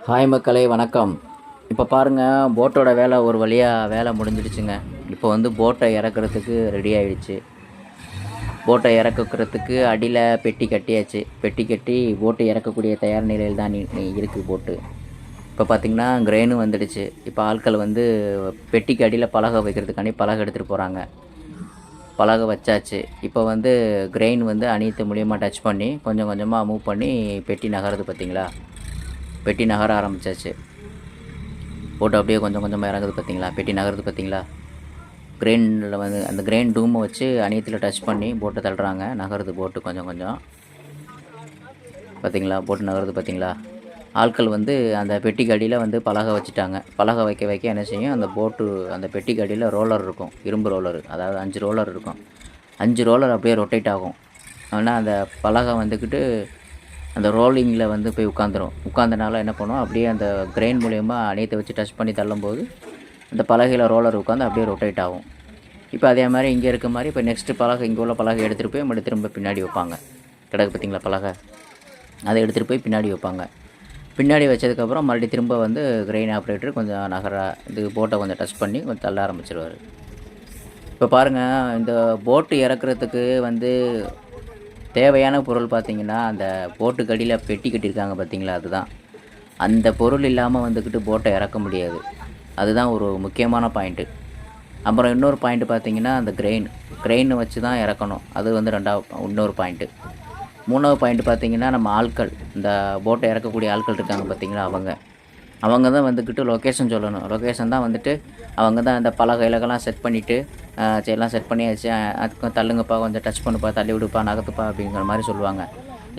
Hi மக்களே, வணக்கம். இப்போ பாருங்கள், போட்டோட ஒரு வழியாக வேலை முடிஞ்சிடுச்சுங்க. இப்போ போட்டை இறக்குறதுக்கு ரெடி ஆகிடுச்சு. போட்டை இறக்குறதுக்கு அடியில் பெட்டி கட்டியாச்சு. பெட்டி கட்டி போட்டு இறக்கக்கூடிய தயார் நிலையில் தான் இருக்குது போட்டு. இப்போ பார்த்திங்கன்னா கிரெயினும் வந்துடுச்சு. இப்போ ஆட்கள் பெட்டிக்கு அடியில் பலகை வைக்கிறதுக்காண்டி பலகை எடுத்துகிட்டு போகிறாங்க. பலகை வச்சாச்சு. இப்போ கிரெயின் அனைத்து மூலியமாக டச் பண்ணி கொஞ்சம் கொஞ்சமாக மூவ் பண்ணி பெட்டி நகருது. பார்த்திங்களா, பெட்டி நகர ஆரம்பித்தாச்சு. போட்டு அப்படியே கொஞ்சம் கொஞ்சமாக இறங்குது. பார்த்திங்களா, பெட்டி நகருது. பார்த்திங்களா, கிரெயினில் அந்த கிரெயின் டூமை வச்சு அணியத்தில் டச் பண்ணி போட்டு தள்ளுறாங்க. நகருது போட்டு கொஞ்சம் கொஞ்சம். பார்த்திங்களா, போட்டு நகருது. பார்த்திங்களா, ஆட்கள் அந்த பெட்டிக்கு அடியில் பலகை வச்சுட்டாங்க. பலகை வைக்க வைக்க என்ன செய்யும், அந்த போட்டு அந்த பெட்டிக்கு அடியில் ரோலர் இருக்கும், இரும்பு ரோலர். அதாவது 5 ரோலர் இருக்கும். 5 ரோலர் அப்படியே ரொட்டேட் ஆகும். ஆனால் அந்த பலகை அந்த ரோலிங்கில் போய் உட்காந்தனால என்ன பண்ணுவோம், அப்படியே அந்த கிரெயின் மூலயமா அணையத்தை வச்சு டச் பண்ணி தள்ளும்போது அந்த பலகையில் ரோலர் உட்காந்து அப்படியே ரொட்டேட் ஆகும். இப்போ அதே மாதிரி இங்கே இருக்க மாதிரி இப்போ நெக்ஸ்ட்டு பலகை, இங்கே உள்ள பலகை எடுத்துகிட்டு போய் மறுபடியும் திரும்ப பின்னாடி வைப்பாங்க. கிடக்கு பார்த்திங்களா பலகை, அதை எடுத்துகிட்டு போய் பின்னாடி வைப்பாங்க. பின்னாடி வச்சதுக்கப்புறம் மறுபடியும் திரும்ப கிரெயின் ஆப்ரேட்டர் கொஞ்சம் இது போட்டை கொஞ்சம் டச் பண்ணி கொஞ்சம் தள்ள ஆரம்பிச்சிருவார். இப்போ பாருங்கள், இந்த போட்டு இறக்குறதுக்கு தேவையான பொருள் பார்த்திங்கன்னா, அந்த போட்டுக்கு அடியில் பெட்டி கட்டியிருக்காங்க பார்த்திங்களா, அதுதான். அந்த பொருள் இல்லாமல் போட்டை இறக்க முடியாது. அதுதான் ஒரு முக்கியமான பாயிண்ட்டு. அப்புறம் இன்னொரு பாயிண்ட்டு பார்த்திங்கன்னா, அந்த கிரெயினை வச்சு தான் இறக்கணும். அது இன்னொரு பாயிண்ட்டு. 3வது பாயிண்ட்டு பார்த்திங்கன்னா, நம்ம ஆட்கள், இந்த போட்டை இறக்கக்கூடிய ஆட்கள் இருக்காங்க பார்த்திங்களா, அவங்க தான் லொக்கேஷன் சொல்லணும். லொக்கேஷன் தான் அவங்க தான் அந்த பலகையிலக்கெல்லாம் செட் பண்ணிவிட்டு எல்லாம் செட் பண்ணியாச்சு. தள்ளுங்கப்பா, கொஞ்சம் டச் பண்ணுப்பா, தள்ளி விடுப்பா, நகர்த்துப்பா அப்படிங்கிற மாதிரி சொல்லுவாங்க.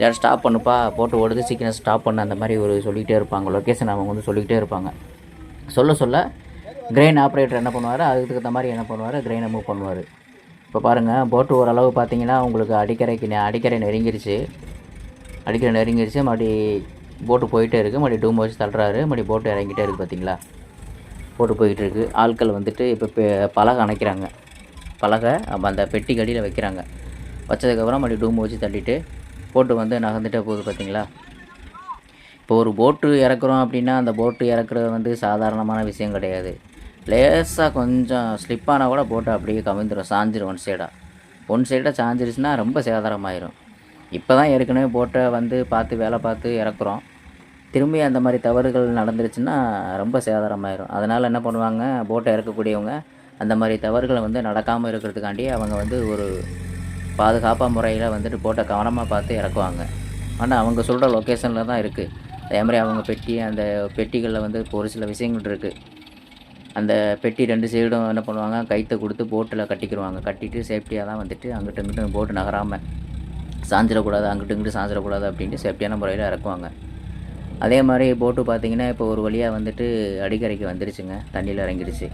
யாரும் ஸ்டாப் பண்ணுப்பா, போட்டு ஓடுது, சீக்கிரம் ஸ்டாப் பண்ண, அந்த மாதிரி சொல்லிக்கிட்டே இருப்பாங்க. லொக்கேஷன் அவங்க சொல்லிக்கிட்டே இருப்பாங்க. சொல்ல கிரெயின் ஆப்ரேட்டர் என்ன பண்ணுவார், அதுக்கு தகுந்த மாதிரி என்ன பண்ணுவார், கிரெயினை மூவ் பண்ணுவார். இப்போ பாருங்கள், போட்டு ஓரளவு பார்த்திங்கன்னா உங்களுக்கு அடிக்கரை நெருங்கிருச்சு. மறுபடி போட்டு போயிட்டே இருக்குது. மறுபடி டூம் வச்சு தள்ளுறாரு. மறுபடி போட்டு இறங்கிட்டே இருக்குது. பார்த்திங்களா, போட்டு போயிட்டுருக்கு. ஆட்கள் இப்போ பலகை அணைக்கிறாங்க. பலகை அந்த பெட்டி கடியில் வைக்கிறாங்க. வச்சதுக்கப்புறம் மறுபடி டூம் வச்சு தள்ளிட்டு போட்டு நகர்ந்துட்டே போகுது. பார்த்திங்களா, இப்போ ஒரு போட்டு இறக்குறோம் அப்படின்னா அந்த போட்டு இறக்குறது சாதாரணமான விஷயம் கிடையாது. லேசாக கொஞ்சம் ஸ்லிப்பானால் கூட போட்டு அப்படியே கவிழ்ந்துடும், சாஞ்சிடும். ஒன் சைடாக சாஞ்சிருச்சுன்னா ரொம்ப சேதாரமாயிரும். இப்போ தான் ஏற்கனவே போட்டை வேலை பார்த்து இறக்குறோம். திரும்பி அந்த மாதிரி தவறுகள் நடந்துருச்சுன்னா ரொம்ப சேதாரமாயிரும். அதனால் என்ன பண்ணுவாங்க, போட்டை இறக்கக்கூடியவங்க அந்த மாதிரி தவறுகளை நடக்காமல் இருக்கிறதுக்காண்டி அவங்க ஒரு பாதுகாப்பாக முறையில் போட்டை கவனமாக பார்த்து இறக்குவாங்க. ஆனால் அவங்க சொல்கிற லொக்கேஷனில் தான் இருக்குது. அதே மாதிரி அவங்க அந்த பெட்டிகளில் இப்போ ஒரு சில விஷயங்கள் இருக்குது. அந்த பெட்டி 2 சைடும் என்ன பண்ணுவாங்க, கைத்தை கொடுத்து போட்டில் கட்டிக்கிடுவாங்க. கட்டிட்டு சேஃப்டியாக தான் அங்கிட்டு இங்கிட்டு போட்டு நகராமல் சாஞ்சிடக்கூடாது, அங்கிட்டு இங்கிட்டு சாஞ்சிடக்கூடாது அப்படின்ட்டு சேஃப்டியான முறையில் இறக்குவாங்க. அதே மாதிரி போட்டு பார்த்திங்கன்னா இப்போ ஒரு வழியாக அடிக்கரைக்கு வந்துடுச்சுங்க. தண்ணியில் இறங்கிடுச்சு.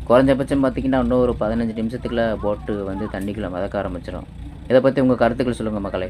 குறைஞ்சபட்சம் பார்த்திங்கன்னா இன்னும் ஒரு 15 நிமிஷத்துக்குள்ளே போட்டு தண்ணிக்குள்ளே மிதக்க ஆரம்பிச்சிடும். இதை பற்றி உங்கள் கருத்துக்கள் சொல்லுங்கள் மக்களே.